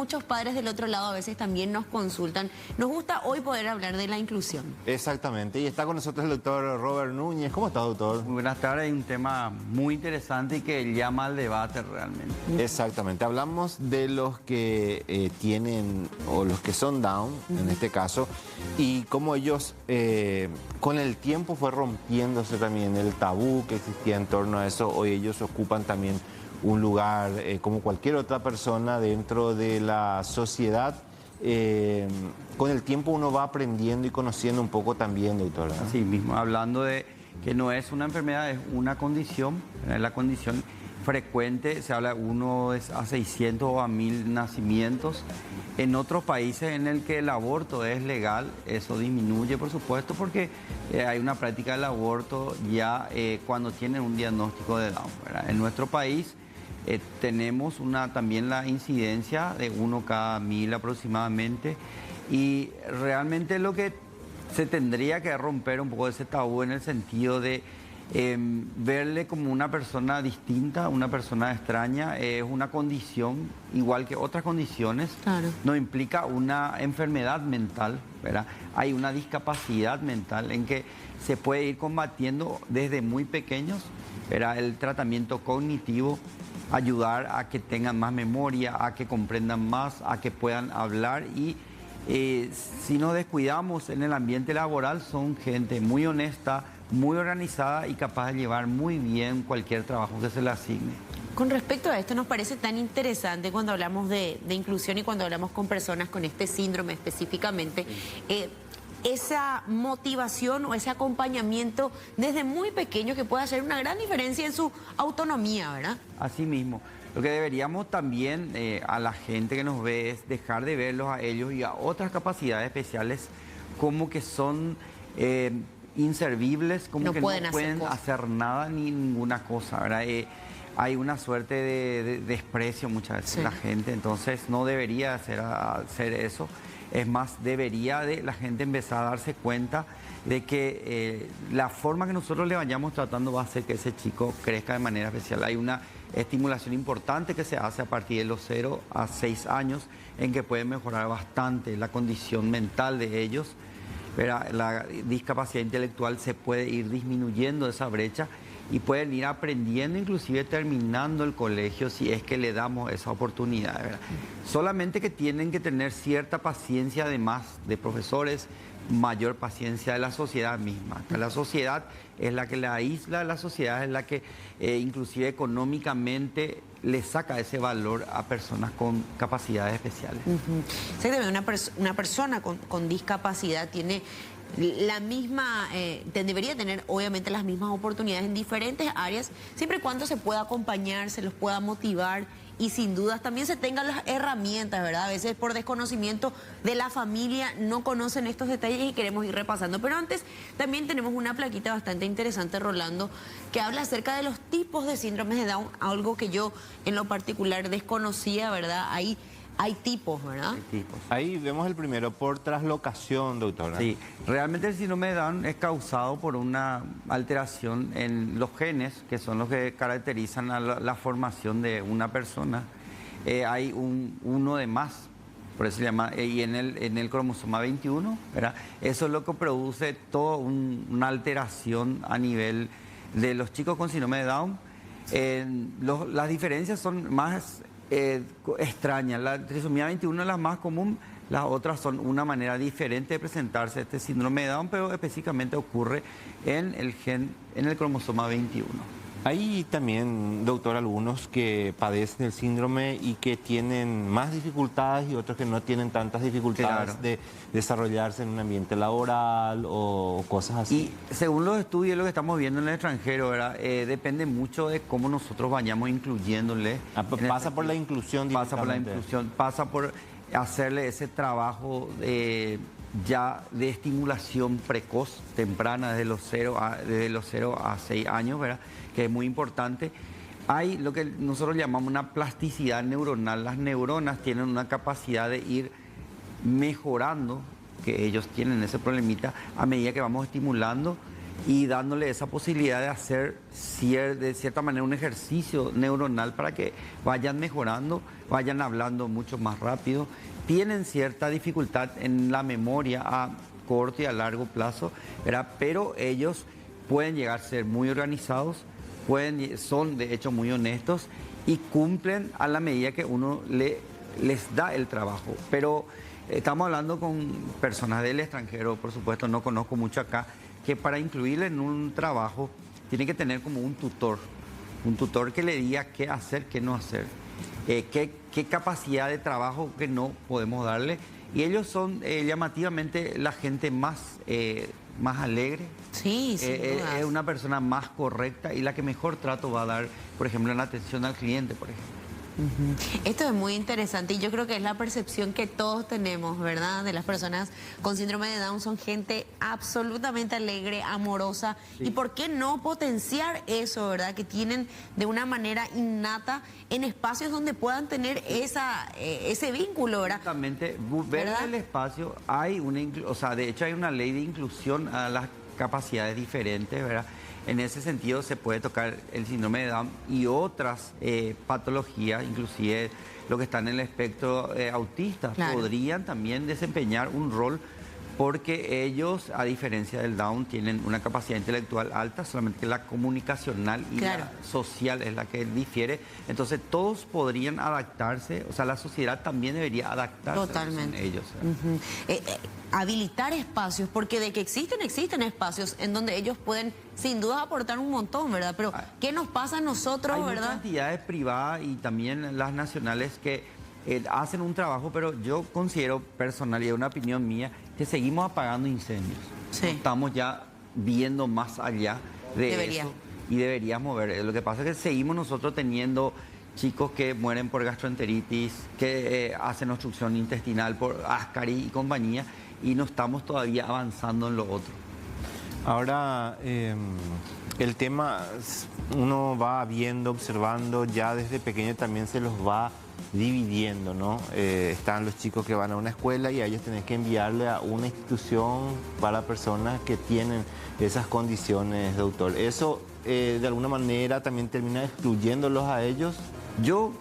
muchos padres del otro lado a veces también nos consultan. Nos gusta hoy poder hablar de la inclusión. Exactamente, y está con nosotros el doctor Robert Núñez. ¿Cómo está, doctor? Muy buenas tardes, hay un tema muy interesante y que llama al debate realmente. Exactamente, hablamos de los que tienen, o los que son Down, en este caso, y cómo ellos, con el tiempo fue rompiéndose también el tabú que existía en torno a eso. Hoy ellos ocupan también un lugar como cualquier otra persona dentro de la sociedad. Con el tiempo uno va aprendiendo y conociendo un poco también, doctora. Así mismo, hablando de que no es una enfermedad, es una condición, es la condición frecuente, se habla uno a 600 o a 1000 nacimientos. En otros países en el que el aborto es legal, eso disminuye, por supuesto, porque hay una práctica del aborto ya cuando tienen un diagnóstico de Down, ¿verdad? En nuestro país tenemos también la incidencia de 1 cada 1000 aproximadamente, y realmente lo que se tendría que romper un poco ese tabú en el sentido de verle como una persona distinta, una persona extraña. Es una condición igual que otras condiciones. Claro. No implica una enfermedad mental, ¿verdad? Hay una discapacidad mental en que se puede ir combatiendo desde muy pequeños, ¿verdad? El tratamiento cognitivo, ayudar a que tengan más memoria, a que comprendan más, a que puedan hablar. Y si nos descuidamos en el ambiente laboral, son gente muy honesta, muy organizada y capaz de llevar muy bien cualquier trabajo que se le asigne. Con respecto a esto, nos parece tan interesante cuando hablamos de inclusión y cuando hablamos con personas con este síndrome específicamente, esa motivación o ese acompañamiento desde muy pequeño que puede hacer una gran diferencia en su autonomía, ¿verdad? Así mismo. Lo que deberíamos también a la gente que nos ve es dejar de verlos a ellos y a otras capacidades especiales como que son inservibles, como que no pueden hacer nada ni ninguna cosa, ¿verdad? Hay una suerte de desprecio muchas veces en la gente, entonces no debería hacer eso. Es más, debería la gente empezar a darse cuenta de que la forma que nosotros le vayamos tratando va a hacer que ese chico crezca de manera especial. Hay una estimulación importante que se hace a partir de los 0 a 6 años en que puede mejorar bastante la condición mental de ellos. Pero la discapacidad intelectual se puede ir disminuyendo esa brecha y pueden ir aprendiendo, inclusive terminando el colegio, si es que le damos esa oportunidad, ¿verdad? Solamente que tienen que tener cierta paciencia, además de profesores, mayor paciencia de la sociedad misma. La sociedad es la que la aísla, la sociedad es la que inclusive económicamente le saca ese valor a personas con capacidades especiales. Exactamente, una persona con discapacidad tiene la misma, debería tener obviamente las mismas oportunidades en diferentes áreas, siempre y cuando se pueda acompañar, se los pueda motivar y sin dudas también se tengan las herramientas, ¿verdad? A veces por desconocimiento de la familia no conocen estos detalles y queremos ir repasando. Pero antes también tenemos una plaquita bastante interesante, Rolando, que habla acerca de los tipos de síndromes de Down, algo que yo en lo particular desconocía, ¿verdad? Hay tipos, ¿verdad? Hay tipos. Ahí vemos el primero, por traslocación, doctora. Sí, realmente el síndrome de Down es causado por una alteración en los genes, que son los que caracterizan a la formación de una persona. Hay uno de más, por eso se llama, y en el cromosoma 21, ¿verdad? Eso es lo que produce toda una alteración a nivel de los chicos con síndrome de Down. Las diferencias son más extrañas. La trisomía 21 es la más común, las otras son una manera diferente de presentarse este síndrome de Down, pero específicamente ocurre en el cromosoma 21. Hay también, doctor, algunos que padecen el síndrome y que tienen más dificultades y otros que no tienen tantas dificultades, claro, de desarrollarse en un ambiente laboral o cosas así. Y según los estudios, lo que estamos viendo en el extranjero, ¿verdad? Depende mucho de cómo nosotros vayamos incluyéndole. Pasa por la inclusión directamente. Pasa por la inclusión, pasa por hacerle ese trabajo ya de estimulación precoz, temprana, desde los 0 a 6 años, ¿verdad? Que es muy importante. Hay lo que nosotros llamamos una plasticidad neuronal. Las neuronas tienen una capacidad de ir mejorando, que ellos tienen ese problemita, a medida que vamos estimulando y dándole esa posibilidad de hacer de cierta manera un ejercicio neuronal para que vayan mejorando, vayan hablando mucho más rápido. Tienen cierta dificultad en la memoria a corto y a largo plazo, ¿verdad? Pero ellos pueden llegar a ser muy organizados, son de hecho muy honestos y cumplen a la medida que uno les da el trabajo. Pero estamos hablando con personas del extranjero, por supuesto, no conozco mucho acá, que para incluirle en un trabajo tiene que tener como un tutor que le diga qué hacer, qué no hacer, qué capacidad de trabajo que no podemos darle. Y ellos son llamativamente la gente más alegre. Sí, sin dudas. Es una persona más correcta y la que mejor trato va a dar, por ejemplo, en la atención al cliente, por ejemplo. Esto es muy interesante y yo creo que es la percepción que todos tenemos, ¿verdad? De las personas con síndrome de Down, son gente absolutamente alegre, amorosa. Sí. ¿Y por qué no potenciar eso, verdad? Que tienen de una manera innata en espacios donde puedan tener ese vínculo, ¿verdad? Exactamente. Ver el espacio, de hecho hay una ley de inclusión a las capacidades diferentes, ¿verdad? En ese sentido se puede tocar el síndrome de Down y otras patologías, inclusive lo que está en el espectro autista, claro, podrían también desempeñar un rol porque ellos, a diferencia del Down, tienen una capacidad intelectual alta, solamente que la comunicacional y claro, la social es la que difiere. Entonces todos podrían adaptarse, o sea, la sociedad también debería adaptarse. Totalmente. A ellos. Habilitar espacios, porque de que existen espacios en donde ellos pueden sin duda aportar un montón, ¿verdad? Pero ¿qué nos pasa a nosotros, hay verdad? Hay entidades privadas y también las nacionales que hacen un trabajo, pero yo considero personal y es una opinión mía que seguimos apagando incendios. Sí. Estamos ya viendo más allá de eso y deberíamos ver. Lo que pasa es que seguimos nosotros teniendo chicos que mueren por gastroenteritis, que hacen obstrucción intestinal por Ascaris y compañía, y no estamos todavía avanzando en lo otro. Ahora, el tema, uno va viendo, observando, ya desde pequeño también se los va dividiendo, ¿no? Están los chicos que van a una escuela y a ellos tienen que enviarle a una institución para personas que tienen esas condiciones de autor. ¿Eso de alguna manera también termina excluyéndolos a ellos? Yo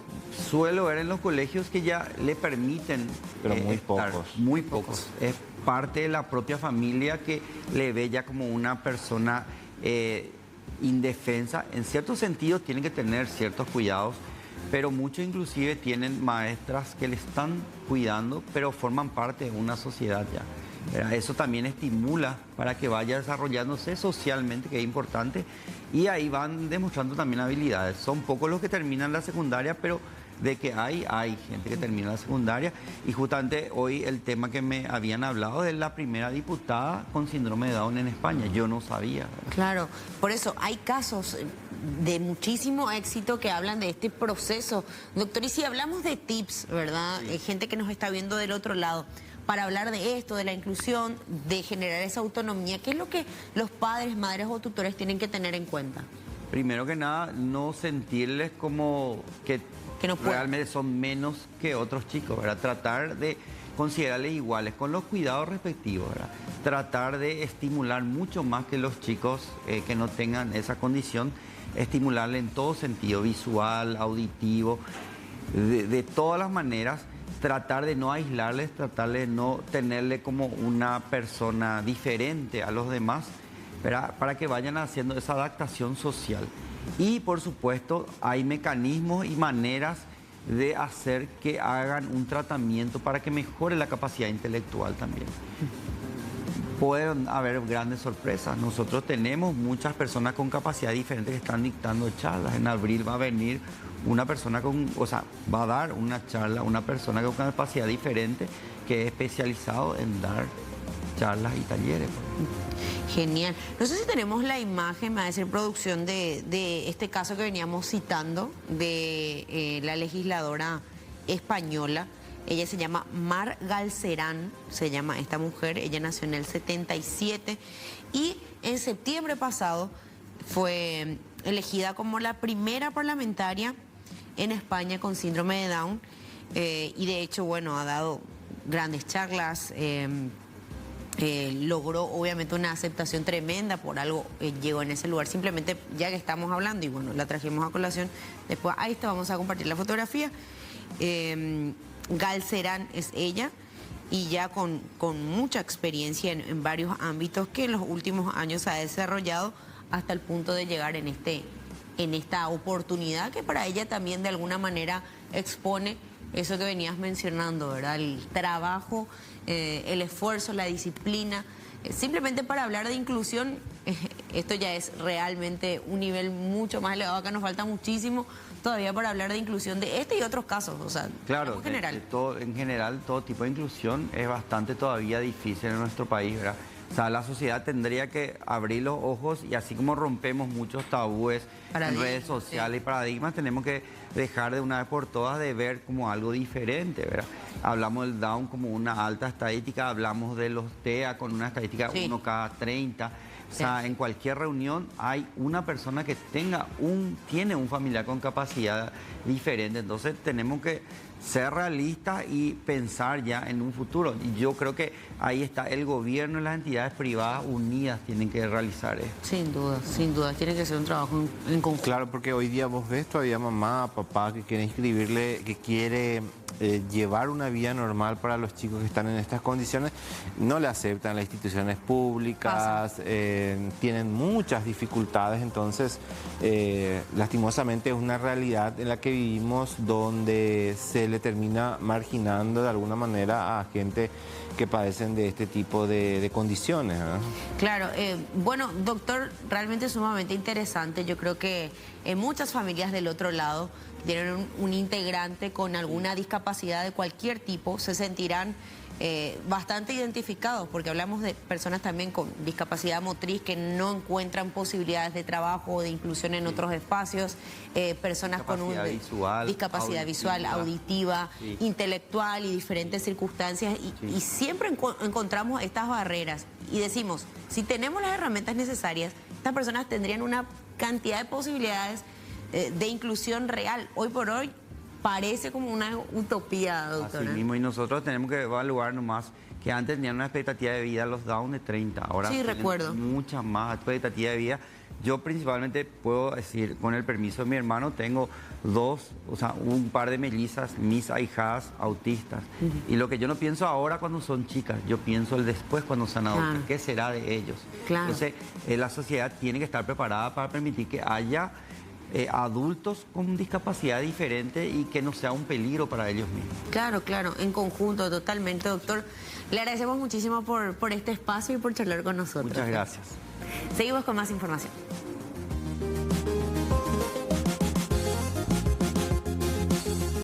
suelo ver en los colegios que ya le permiten, pero muy pocos. Muy pocos. Es parte de la propia familia que le ve ya como una persona indefensa. En cierto sentido tienen que tener ciertos cuidados, pero muchos inclusive tienen maestras que le están cuidando, pero forman parte de una sociedad ya. Eso también estimula para que vaya desarrollándose socialmente, que es importante, y ahí van demostrando también habilidades. Son pocos los que terminan la secundaria, pero de que hay gente que termina la secundaria. Y justamente hoy el tema que me habían hablado de la primera diputada con síndrome de Down en España, yo no sabía. Claro, por eso hay casos de muchísimo éxito que hablan de este proceso. Doctor, y si hablamos de tips, ¿verdad? Sí. Gente que nos está viendo del otro lado, para hablar de esto, de la inclusión, de generar esa autonomía, ¿qué es lo que los padres, madres o tutores tienen que tener en cuenta? Primero que nada, no sentirles como que no realmente son menos que otros chicos, ¿verdad? Tratar de considerarles iguales, con los cuidados respectivos, ¿verdad? Tratar de estimular mucho más que los chicos que no tengan esa condición, estimularle en todo sentido, visual, auditivo, de todas las maneras. Tratar de no aislarles, tratar de no tenerle como una persona diferente a los demás, ¿verdad? Para que vayan haciendo esa adaptación social. Y por supuesto hay mecanismos y maneras de hacer que hagan un tratamiento para que mejore la capacidad intelectual también. Pueden haber grandes sorpresas. Nosotros tenemos muchas personas con capacidad diferente que están dictando charlas. En abril va a venir una persona va a dar una charla, una persona con capacidad diferente que es especializado en dar charlas y talleres. Genial. No sé si tenemos la imagen, me va a decir producción, de este caso que veníamos citando de la legisladora española. Ella se llama Mar Galcerán, se llama esta mujer. Ella nació en el 77 y en septiembre pasado fue elegida como la primera parlamentaria en España con síndrome de Down, y de hecho, bueno, ha dado grandes charlas, logró obviamente una aceptación tremenda, por algo llegó en ese lugar. Simplemente, ya que estamos hablando, y bueno, la trajimos a colación, después ahí está, vamos a compartir la fotografía. Gal Serán es ella, y ya con mucha experiencia en varios ámbitos que en los últimos años se ha desarrollado hasta el punto de llegar en esta oportunidad que para ella también de alguna manera expone eso que venías mencionando, ¿verdad? El trabajo, el esfuerzo, la disciplina. Simplemente para hablar de inclusión, esto ya es realmente un nivel mucho más elevado. Acá nos falta muchísimo todavía para hablar de inclusión de este y otros casos, o sea, claro, en general. En general, todo tipo de inclusión es bastante todavía difícil en nuestro país, ¿verdad? O sea, la sociedad tendría que abrir los ojos y así como rompemos muchos tabúes en redes sociales y paradigmas, tenemos que dejar de una vez por todas de ver como algo diferente, ¿verdad? Hablamos del Down como una alta estadística, hablamos de los TEA con una estadística 1 cada 30. O sea, en cualquier reunión hay una persona que tiene un familiar con capacidad diferente. Entonces tenemos que ser realistas y pensar ya en un futuro. Y yo creo que ahí está el gobierno y las entidades privadas unidas tienen que realizar esto. Sin duda, tiene que ser un trabajo en conjunto. Claro, porque hoy día vos ves todavía mamá, papá que quiere inscribirle, que quiere llevar una vida normal para los chicos que están en estas condiciones, no le aceptan las instituciones públicas, tienen muchas dificultades, entonces lastimosamente es una realidad en la que vivimos donde se le termina marginando de alguna manera a gente que padecen de este tipo de condiciones, ¿verdad? Claro, bueno, doctor, realmente sumamente interesante. Yo creo que muchas familias del otro lado tienen un integrante con alguna discapacidad de cualquier tipo, se sentirán bastante identificados, porque hablamos de personas también con discapacidad motriz que no encuentran posibilidades de trabajo o de inclusión en otros espacios, personas con discapacidad visual, auditiva, intelectual y diferentes circunstancias, y siempre encontramos estas barreras y decimos, si tenemos las herramientas necesarias, estas personas tendrían una cantidad de posibilidades de inclusión real. Hoy por hoy parece como una utopía, doctora. Así mismo, y nosotros tenemos que evaluar nomás que antes tenían una expectativa de vida los Down de 30, ahora sí, tienen recuerdo. mucha más expectativa de vida. Yo principalmente puedo decir, con el permiso de mi hermano, tengo un par de mellizas, mis ahijadas autistas. Y lo que yo no pienso ahora cuando son chicas, yo pienso el después cuando sean adultas. ¿Qué será de ellos? Claro. Entonces, la sociedad tiene que estar preparada para permitir que haya adultos con discapacidad diferente y que no sea un peligro para ellos mismos. Claro, en conjunto, totalmente, doctor. Le agradecemos muchísimo por este espacio y por charlar con nosotros. Muchas gracias. Seguimos con más información.